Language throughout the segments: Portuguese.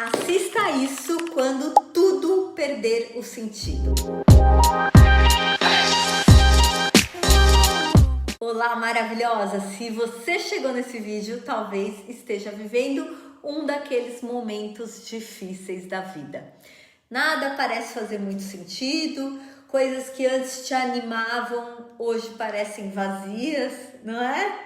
Assista isso quando tudo perder o sentido. Olá, maravilhosa! Se você chegou nesse vídeo, talvez esteja vivendo um daqueles momentos difíceis da vida. Nada parece fazer muito sentido, coisas que antes te animavam hoje parecem vazias, não é?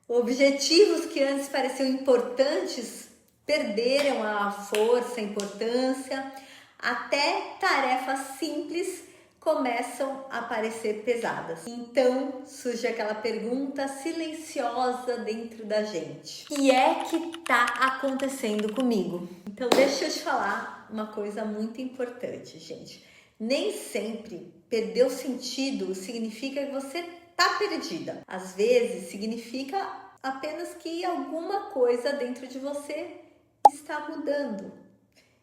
Objetivos que antes pareciam importantes perderam a força, a importância, até tarefas simples começam a parecer pesadas. Então surge aquela pergunta silenciosa dentro da gente: o que é que tá acontecendo comigo? Então deixa eu te falar uma coisa muito importante, gente. Nem sempre perder o sentido significa que você tá perdida. Às vezes significa apenas que alguma coisa dentro de você está mudando.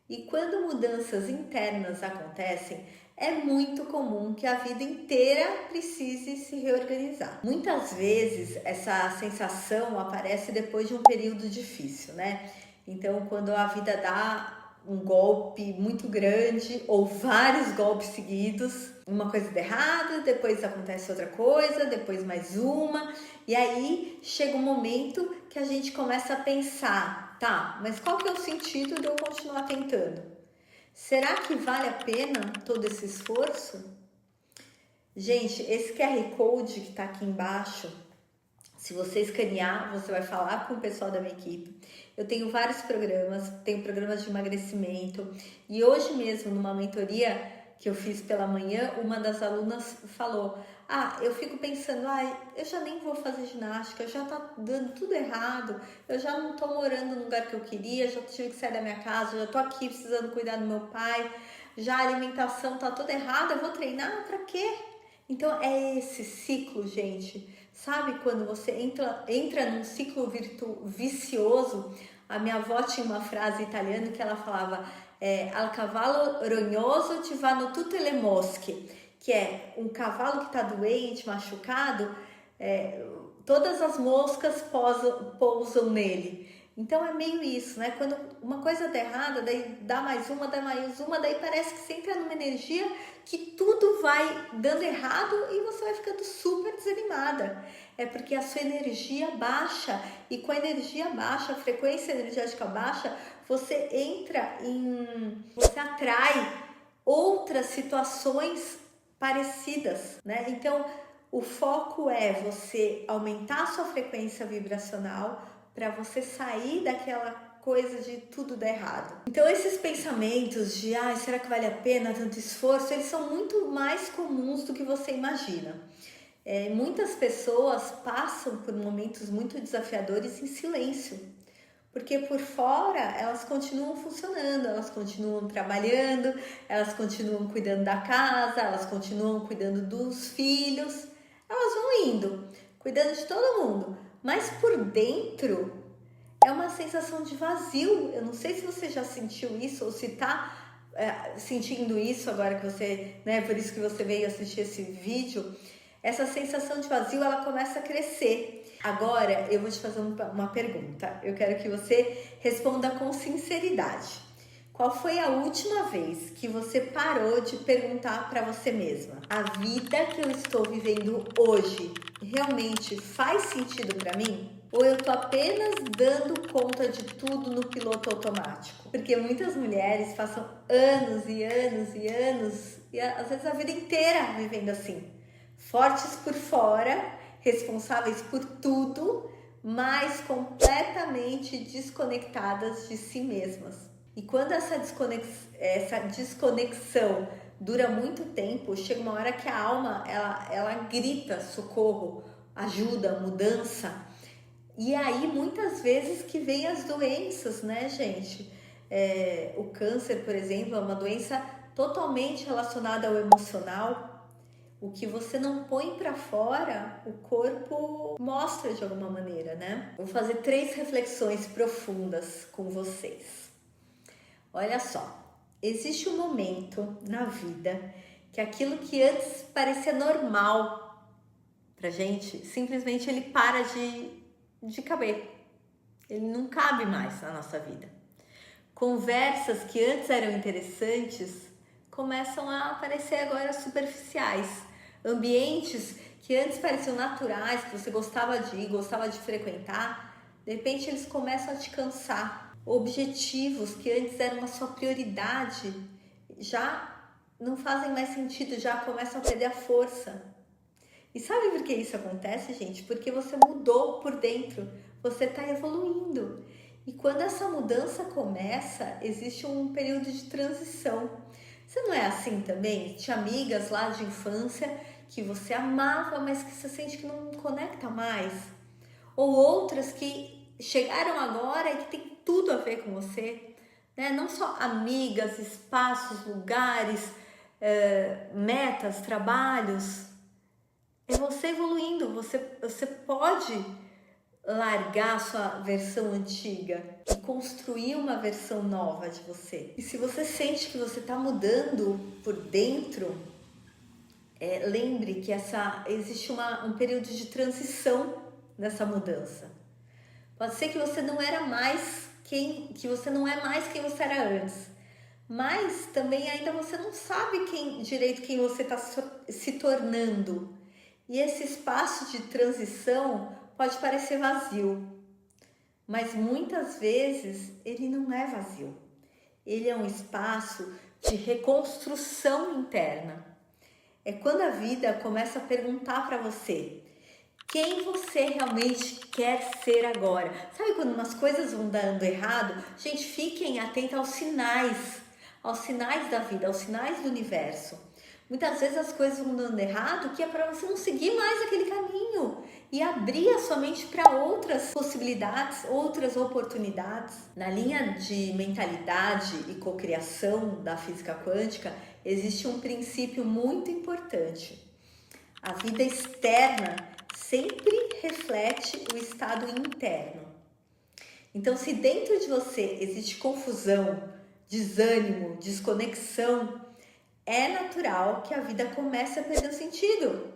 E quando mudanças internas acontecem, é muito comum que a vida inteira precise se reorganizar. Muitas vezes essa sensação aparece depois de um período difícil, né? Então, quando a vida dá um golpe muito grande ou vários golpes seguidos, uma coisa dá errado, depois acontece outra coisa, depois mais uma, e aí chega um momento que a gente começa a pensar: tá, mas qual que é o sentido de eu continuar tentando? Será que vale a pena todo esse esforço? Gente, esse QR Code que tá aqui embaixo, se você escanear, você vai falar com o pessoal da minha equipe. Eu tenho vários programas, tenho programas de emagrecimento, e hoje mesmo, numa mentoria que eu fiz pela manhã, uma das alunas falou: eu fico pensando, eu já nem vou fazer ginástica, já tá dando tudo errado, eu já não tô morando no lugar que eu queria, já tive que sair da minha casa, já tô aqui precisando cuidar do meu pai, já a alimentação tá toda errada, eu vou treinar pra quê? Então é esse ciclo, gente. Sabe quando você entra num ciclo vicioso? A minha avó tinha uma frase italiana que ela falava: al cavallo rognoso ti vanno tutte le mosche, que é um cavalo que está doente, machucado, todas as moscas pousam nele. Então é meio isso, né? Quando uma coisa dá errada, daí dá mais uma, daí parece que você entra numa energia que tudo vai dando errado e você vai ficando super desanimada. É porque a sua energia baixa, e com a energia baixa, a frequência energética baixa, você você atrai outras situações parecidas, né? Então o foco é você aumentar a sua frequência vibracional para você sair daquela coisa de tudo dar errado. Então esses pensamentos de será que vale a pena tanto esforço, eles são muito mais comuns do que você imagina. Muitas pessoas passam por momentos muito desafiadores em silêncio, porque por fora elas continuam funcionando, elas continuam trabalhando, elas continuam cuidando da casa, elas continuam cuidando dos filhos, elas vão indo, cuidando de todo mundo, mas por dentro é uma sensação de vazio. Eu não sei se você já sentiu isso ou se está sentindo isso agora que você, né, por isso que você veio assistir esse vídeo. Essa sensação de vazio, ela começa a crescer. Agora eu vou te fazer uma pergunta. Eu quero que você responda com sinceridade. Qual foi a última vez que você parou de perguntar para você mesma: a vida que eu estou vivendo hoje realmente faz sentido para mim? Ou eu tô apenas dando conta de tudo no piloto automático? Porque muitas mulheres passam anos e anos e anos, e às vezes a vida inteira vivendo assim. Fortes por fora, responsáveis por tudo, mas completamente desconectadas de si mesmas. E quando essa desconexão dura muito tempo, chega uma hora que a alma ela grita socorro, ajuda, mudança. E aí muitas vezes que vem as doenças, né, gente? O câncer, por exemplo, é uma doença totalmente relacionada ao emocional. O que você não põe para fora, o corpo mostra de alguma maneira, né? Vou fazer 3 reflexões profundas com vocês. Olha só, existe um momento na vida que aquilo que antes parecia normal pra gente, simplesmente ele para de caber. Ele não cabe mais na nossa vida. Conversas que antes eram interessantes começam a parecer agora superficiais. Ambientes que antes pareciam naturais, que você gostava de ir, gostava de frequentar, de repente eles começam a te cansar. Objetivos que antes eram a sua prioridade já não fazem mais sentido, já começam a perder a força. E sabe por que isso acontece, gente? Porque você mudou por dentro, você está evoluindo. E quando essa mudança começa, existe um período de transição. Você não é assim também? Tinha amigas lá de infância que você amava, mas que você sente que não conecta mais. Ou outras que chegaram agora e que tem tudo a ver com você, né? Não só amigas, espaços, lugares, metas, trabalhos. É você evoluindo, você pode largar a sua versão antiga e construir uma versão nova de você. E se você sente que você está mudando por dentro, lembre que existe um período de transição nessa mudança. Pode ser que você não era mais que você não é mais quem você era antes, mas também ainda você não sabe direito quem você está se tornando. E esse espaço de transição pode parecer vazio, mas muitas vezes ele não é vazio. Ele é um espaço de reconstrução interna. É quando a vida começa a perguntar para você quem você realmente quer ser agora. Sabe quando umas coisas vão dando errado? Gente, fiquem atentos aos sinais da vida, aos sinais do universo. Muitas vezes as coisas vão dando errado, que é para você não seguir mais aquele caminho e abrir a sua mente para outras possibilidades, outras oportunidades. Na linha de mentalidade e cocriação da física quântica, existe um princípio muito importante. A vida externa sempre reflete o estado interno. Então, se dentro de você existe confusão, desânimo, desconexão, é natural que a vida comece a perder o sentido.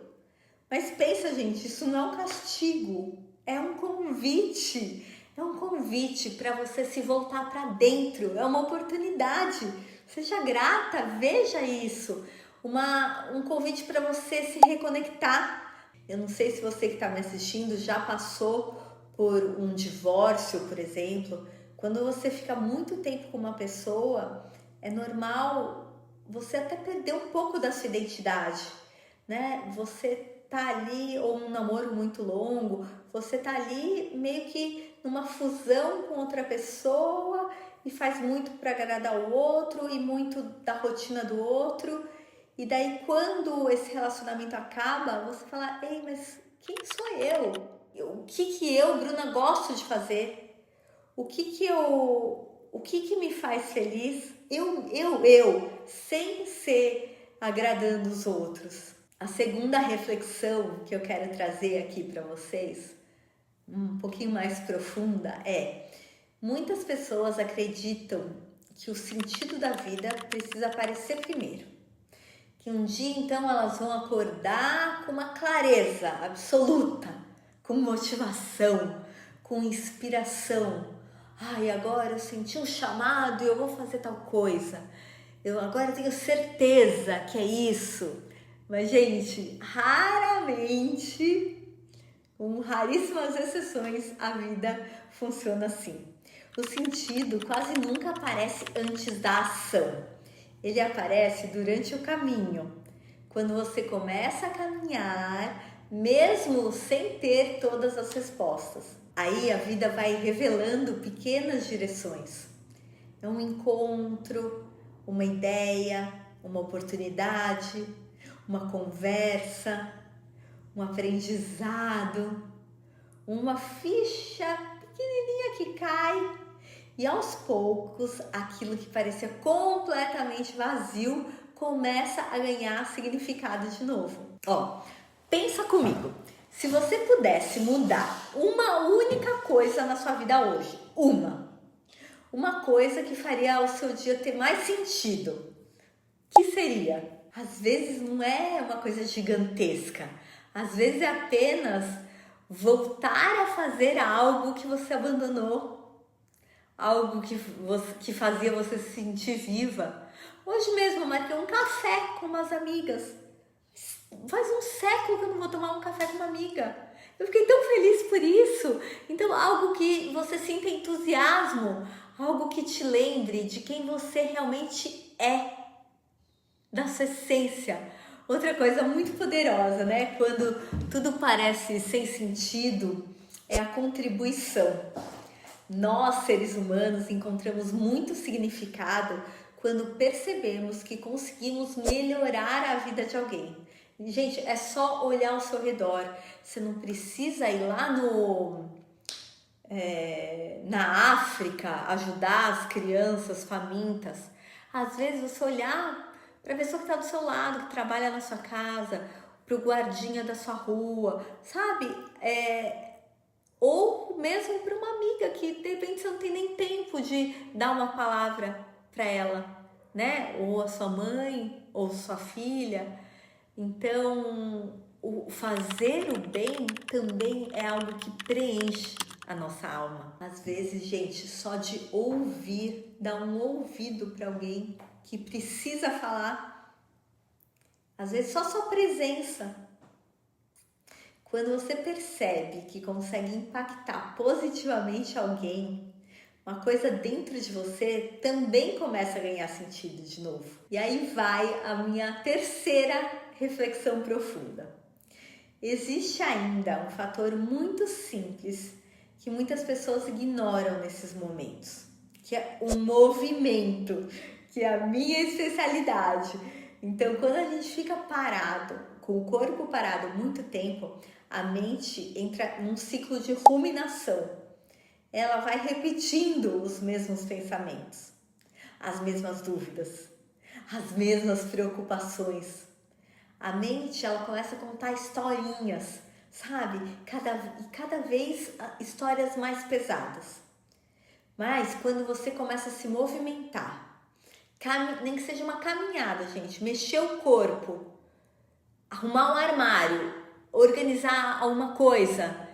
Mas pensa, gente, isso não é um castigo, é um convite. É um convite para você se voltar para dentro, é uma oportunidade. Seja grata, veja isso. Um convite para você se reconectar. Eu não sei se você que está me assistindo já passou por um divórcio, por exemplo. Quando você fica muito tempo com uma pessoa, é normal você até perder um pouco da sua identidade, né? Você tá ali, ou um namoro muito longo, você tá ali meio que numa fusão com outra pessoa e faz muito para agradar o outro e muito da rotina do outro. E daí quando esse relacionamento acaba, você fala, ei, mas quem sou eu? O que eu, Bruna, gosto de fazer? O que me faz feliz? Sem ser agradando os outros. A segunda reflexão que eu quero trazer aqui para vocês, um pouquinho mais profunda, muitas pessoas acreditam que o sentido da vida precisa aparecer primeiro. Que um dia, então, elas vão acordar com uma clareza absoluta, com motivação, com inspiração. Agora eu senti um chamado e eu vou fazer tal coisa. Eu agora tenho certeza que é isso. Mas, gente, raramente, com raríssimas exceções, a vida funciona assim. O sentido quase nunca aparece antes da ação. Ele aparece durante o caminho. Quando você começa a caminhar, mesmo sem ter todas as respostas. Aí a vida vai revelando pequenas direções. É um encontro, uma ideia, uma oportunidade, uma conversa, um aprendizado, uma ficha pequenininha que cai e aos poucos aquilo que parecia completamente vazio começa a ganhar significado de novo. Pensa comigo, se você pudesse mudar uma única coisa na sua vida hoje, uma coisa que faria o seu dia ter mais sentido, que seria? Às vezes não é uma coisa gigantesca, às vezes é apenas voltar a fazer algo que você abandonou, algo que fazia você se sentir viva. Hoje mesmo eu marquei um café com umas amigas. Faz um século que eu não vou tomar um café com uma amiga. Eu fiquei tão feliz por isso. Então, algo que você sinta entusiasmo, algo que te lembre de quem você realmente é, da sua essência. Outra coisa muito poderosa, né? Quando tudo parece sem sentido, é a contribuição. Nós, seres humanos, encontramos muito significado quando percebemos que conseguimos melhorar a vida de alguém. Gente, é só olhar ao seu redor. Você não precisa ir lá na África ajudar as crianças famintas. Às vezes você olhar para a pessoa que está do seu lado, que trabalha na sua casa, para o guardinha da sua rua, sabe? Ou mesmo para uma amiga que de repente você não tem nem tempo de dar uma palavra para ela, né? Ou a sua mãe, ou sua filha. Então, o fazer o bem também é algo que preenche a nossa alma. Às vezes, gente, só de ouvir, dar um ouvido para alguém que precisa falar. Às vezes, só sua presença. Quando você percebe que consegue impactar positivamente alguém, uma coisa dentro de você também começa a ganhar sentido de novo. E aí vai a minha terceira reflexão profunda. Existe ainda um fator muito simples que muitas pessoas ignoram nesses momentos, que é o movimento, que é a minha especialidade. Então, quando a gente fica parado, com o corpo parado muito tempo, a mente entra num ciclo de ruminação. Ela vai repetindo os mesmos pensamentos, as mesmas dúvidas, as mesmas preocupações. A mente, ela começa a contar historinhas, sabe? Cada vez histórias mais pesadas. Mas quando você começa a se movimentar, nem que seja uma caminhada, gente, mexer o corpo, arrumar um armário, organizar alguma coisa,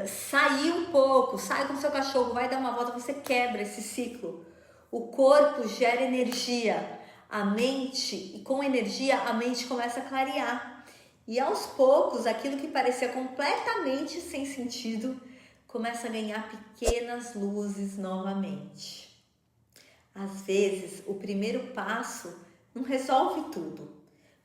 sair um pouco, sai com seu cachorro, vai dar uma volta, você quebra esse ciclo. O corpo gera energia, a mente, e com energia a mente começa a clarear. E aos poucos, aquilo que parecia completamente sem sentido começa a ganhar pequenas luzes novamente. Às vezes, o primeiro passo não resolve tudo,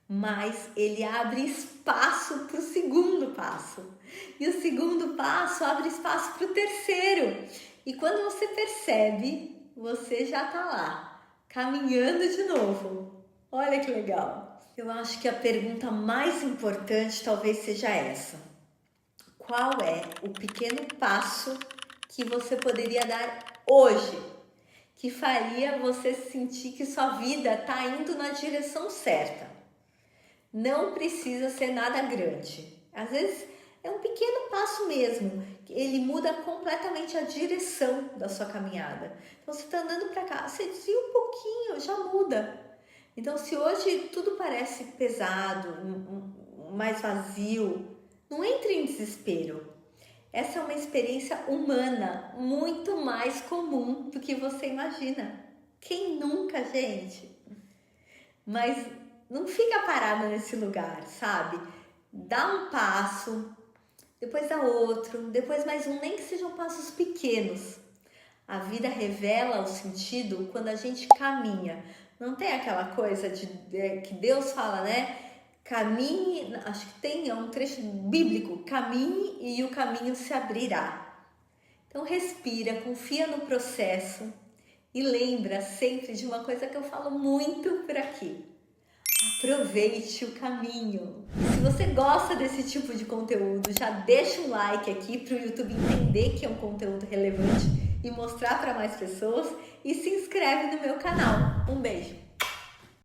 mas ele abre espaço para o segundo passo. E o segundo passo abre espaço para o terceiro. E quando você percebe, você já está lá, caminhando de novo. Olha que legal. Eu acho que a pergunta mais importante talvez seja essa. Qual é o pequeno passo que você poderia dar hoje, que faria você sentir que sua vida está indo na direção certa? Não precisa ser nada grande. Às vezes é um pequeno passo mesmo. Ele muda completamente a direção da sua caminhada. Então você está andando para cá, você desvia um pouquinho, já muda. Então se hoje tudo parece pesado, mais vazio, não entre em desespero. Essa é uma experiência humana muito mais comum do que você imagina. Quem nunca, gente? Mas não fica parada nesse lugar, sabe? Dá um passo, depois dá outro, depois mais um, nem que sejam passos pequenos. A vida revela o sentido quando a gente caminha. Não tem aquela coisa que Deus fala, né? Caminhe, acho que tem um trecho bíblico, caminhe e o caminho se abrirá. Então respira, confia no processo e lembra sempre de uma coisa que eu falo muito por aqui. Aproveite o caminho. Se você gosta desse tipo de conteúdo, já deixa um like aqui para o YouTube entender que é um conteúdo relevante e mostrar para mais pessoas, e se inscreve no meu canal. Um beijo!